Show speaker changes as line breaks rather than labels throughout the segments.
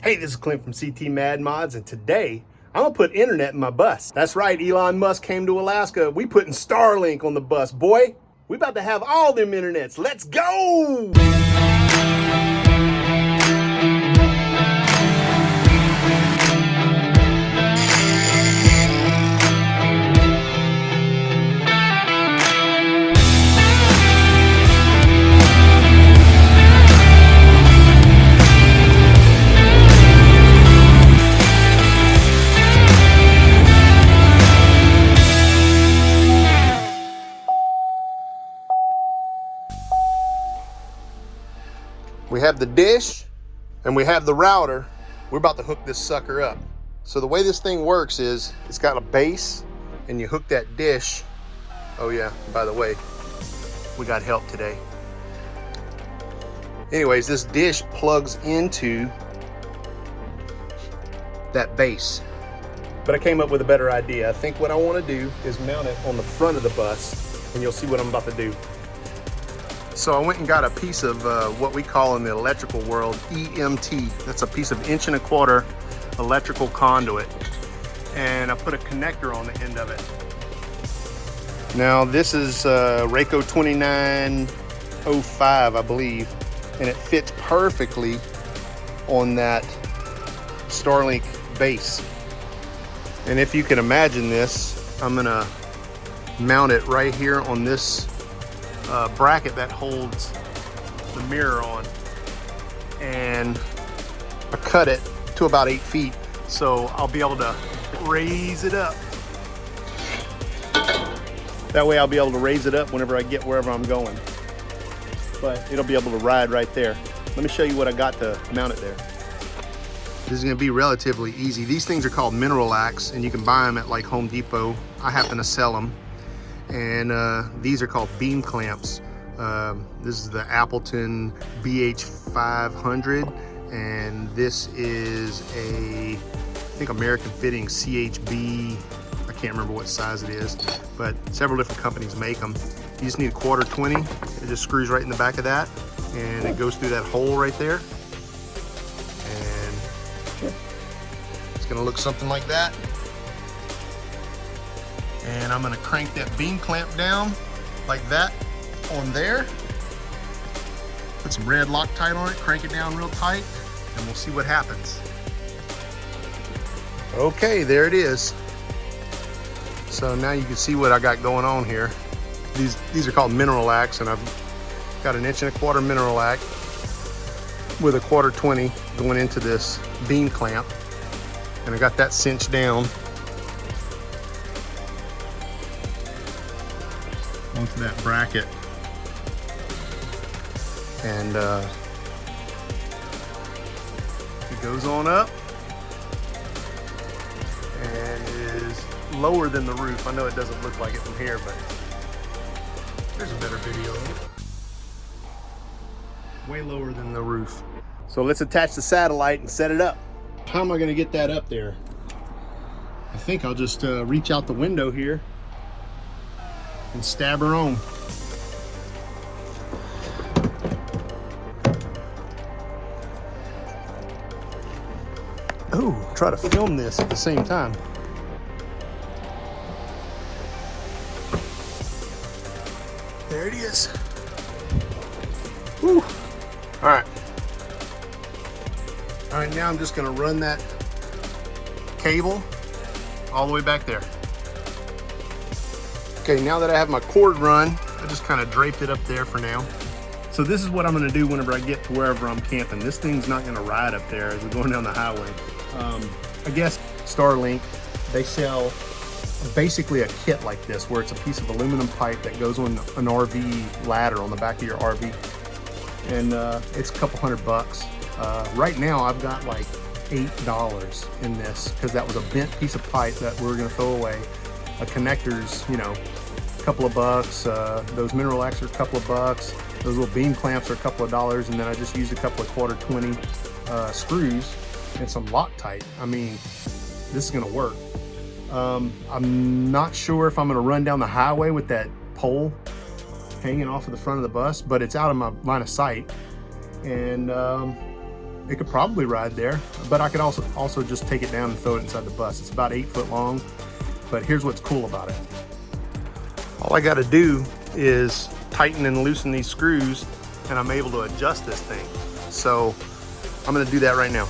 Hey, this is Clint from CT Mad Mods, and today I'm gonna put internet in my bus. That's right, Elon Musk came to Alaska. We putting Starlink on the bus, boy. We about to have all them internets. Let's go! We have the dish and we have the router. We're about to hook this sucker up. So the way this thing works is it's got a base and you hook that dish. Oh yeah, by the way, we got help today. Anyways, this dish plugs into that base. But I came up with a better idea. I think what I want to do is mount it on the front of the bus, and you'll see what I'm about to do. So I went and got a piece of what we call in the electrical world EMT. That's a piece of 1¼ inch electrical conduit. And I put a connector on the end of it. Now this is Rayco 2905, I believe. And it fits perfectly on that Starlink base. And if you can imagine this, I'm gonna mount it right here on this bracket that holds the mirror on, and I cut it to about 8 feet, so I'll be able to raise it up. That way I'll be able to raise it up whenever I get wherever I'm going, but it'll be able to ride right there. Let me show you what I got to mount it there. This is going to be relatively easy. These things are called mineral axe, and you can buy them at like Home Depot. I happen to sell them. And these are called beam clamps. This is the Appleton BH500, and this is a, I think, American Fitting CHB. I can't remember what size it is, but several different companies make them. You just need a 1/4 20. It just screws right in the back of that, and it goes through that hole right there. And it's gonna look something like that. And I'm gonna crank that beam clamp down like that on there. Put some red Loctite on it, crank it down real tight, and we'll see what happens. Okay, there it is. So now you can see what I got going on here. These are called mineral axe, and I've got an 1¼ inch mineral axe with a 1/4 20 going into this beam clamp. And I got that cinched down onto that bracket, and it goes on up and is lower than the roof. I know it doesn't look like it from here, but there's a better video of it. Way lower than the roof. So let's attach the satellite and set it up. How am I going to get that up there? I think I'll just reach out the window here and stab her on. Oh, try to film this at the same time. There it is. Woo. All right. All right, now I'm just gonna run that cable all the way back there. Okay, now that I have my cord run, I just kind of draped it up there for now. So this is what I'm gonna do whenever I get to wherever I'm camping. This thing's not gonna ride up there as we're going down the highway. I guess Starlink, they sell basically a kit like this, where it's a piece of aluminum pipe that goes on an RV ladder on the back of your RV. And it's a couple $100. Right now I've got like $8 in this, because that was a bent piece of pipe that we were gonna throw away. A connector's, you know, a couple of bucks. Those mineral axe are a couple of bucks. Those little beam clamps are a couple of dollars, and then I just used a couple of 1/4 20 screws and some Loctite. I mean, this is gonna work. I'm not sure if I'm gonna run down the highway with that pole hanging off of the front of the bus, but it's out of my line of sight. And it could probably ride there, but I could also just take it down and throw it inside the bus. It's about 8 foot long, but here's what's cool about it. All I got to do is tighten and loosen these screws, and I'm able to adjust this thing. So I'm going to do that right now.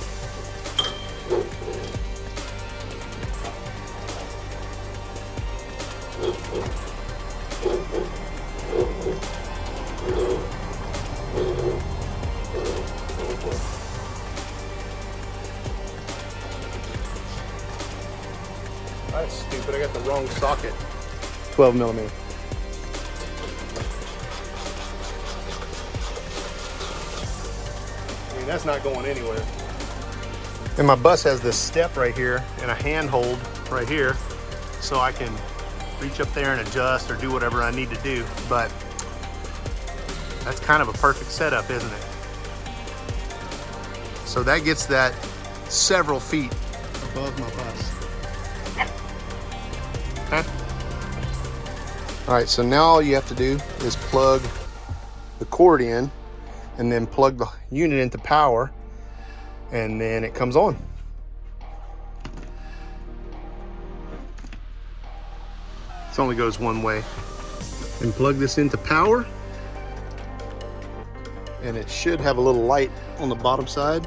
That's stupid, I got the wrong socket. 12 millimeter. I mean, that's not going anywhere. And my bus has this step right here and a handhold right here, so I can reach up there and adjust or do whatever I need to do. But that's kind of a perfect setup, isn't it? So that gets that several feet above my bus. Okay. All right, so now all you have to do is plug the cord in and then plug the unit into power, and then it comes on. It only goes one way. And plug this into power, and it should have a little light on the bottom side.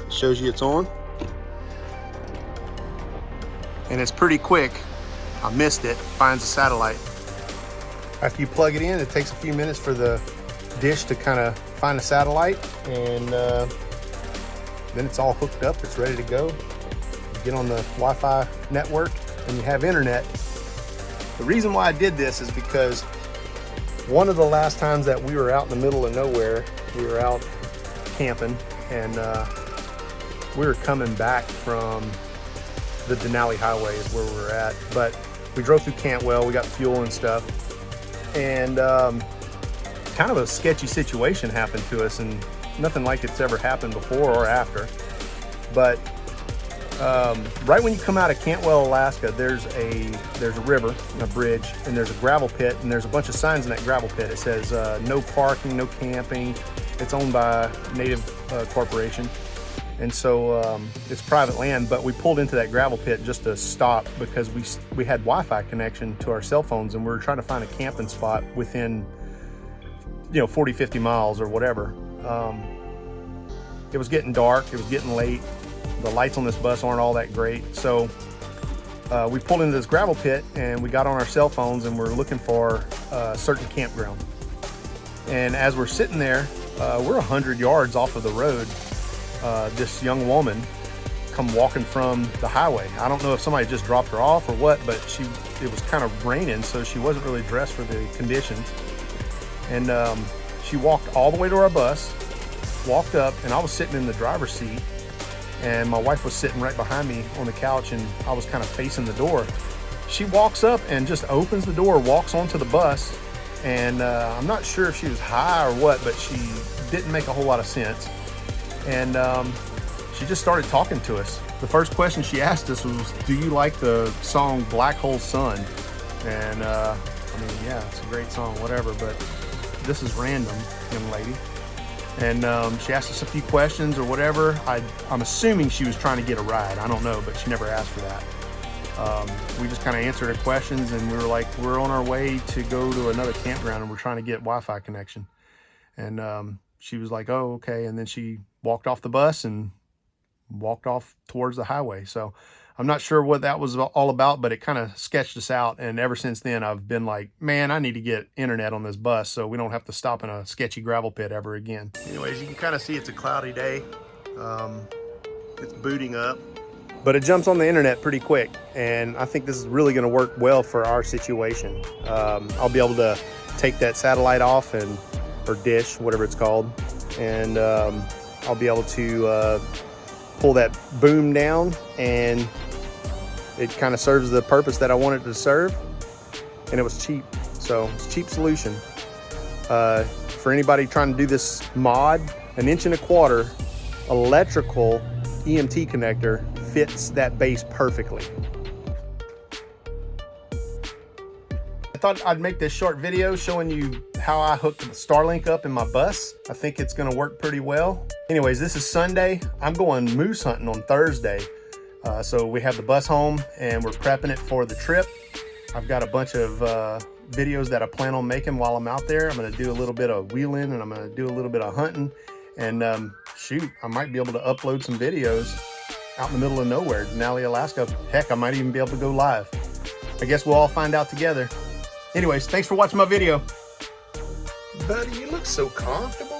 It shows you it's on. And it's pretty quick. I missed it. Finds a satellite. After you plug it in, it takes a few minutes for the dish to kind of find a satellite, and then it's all hooked up. It's ready to go. You get on the Wi-Fi network and you have internet. The reason why I did this is because one of the last times that we were out in the middle of nowhere, we were out camping, and we were coming back from the Denali Highway is where we were at, but we drove through Cantwell, we got fuel and stuff, and kind of a sketchy situation happened to us, and nothing like it's ever happened before or after. But right when you come out of Cantwell, Alaska, there's a river and a bridge, and there's a gravel pit, and there's a bunch of signs in that gravel pit. It says no parking, no camping. It's owned by a native corporation, and so it's private land. But we pulled into that gravel pit just to stop because we had Wi-Fi connection to our cell phones, and we were trying to find a camping spot within 40, 50 miles or whatever. It was getting dark, it was getting late. The lights on this bus aren't all that great. So we pulled into this gravel pit and we got on our cell phones and we're looking for a certain campground. And as we're sitting there, we're 100 yards off of the road. This young woman come walking from the highway. I don't know if somebody just dropped her off or what, but it was kind of raining, so she wasn't really dressed for the conditions. And she walked all the way to our bus, walked up, and I was sitting in the driver's seat, and my wife was sitting right behind me on the couch, and I was kind of facing the door. She walks up and just opens the door, walks onto the bus, and I'm not sure if she was high or what, but she didn't make a whole lot of sense. And she just started talking to us. The first question she asked us was, "Do you like the song Black Hole Sun?" And I mean, yeah, it's a great song, whatever, but this is random, young lady. And she asked us a few questions or whatever. I'm assuming she was trying to get a ride. I don't know, but she never asked for that. We just kind of answered her questions, and we were like, we're on our way to go to another campground, and we're trying to get Wi-Fi connection. And she was like, oh, okay. And then she walked off the bus and walked off towards the highway. So I'm not sure what that was all about, but it kind of sketched us out. And ever since then, I've been like, man, I need to get internet on this bus so we don't have to stop in a sketchy gravel pit ever again. Anyways, you can kind of see it's a cloudy day. It's booting up, but it jumps on the internet pretty quick. And I think this is really going to work well for our situation. I'll be able to take that satellite off or dish, whatever it's called. And I'll be able to pull that boom down, and it kind of serves the purpose that I want it to serve, and it was cheap. So it's a cheap solution. For anybody trying to do this mod, 1.25 inch electrical EMT connector fits that base perfectly. I thought I'd make this short video showing you how I hooked the Starlink up in my bus. I think it's gonna work pretty well. Anyways, this is Sunday. I'm going moose hunting on Thursday. So we have the bus home and we're prepping it for the trip. I've got a bunch of videos that I plan on making while I'm out there. I'm gonna do a little bit of wheeling and I'm gonna do a little bit of hunting. And shoot, I might be able to upload some videos out in the middle of nowhere, Denali, Alaska. Heck, I might even be able to go live. I guess we'll all find out together. Anyways, thanks for watching my video. Buddy, you look so comfortable.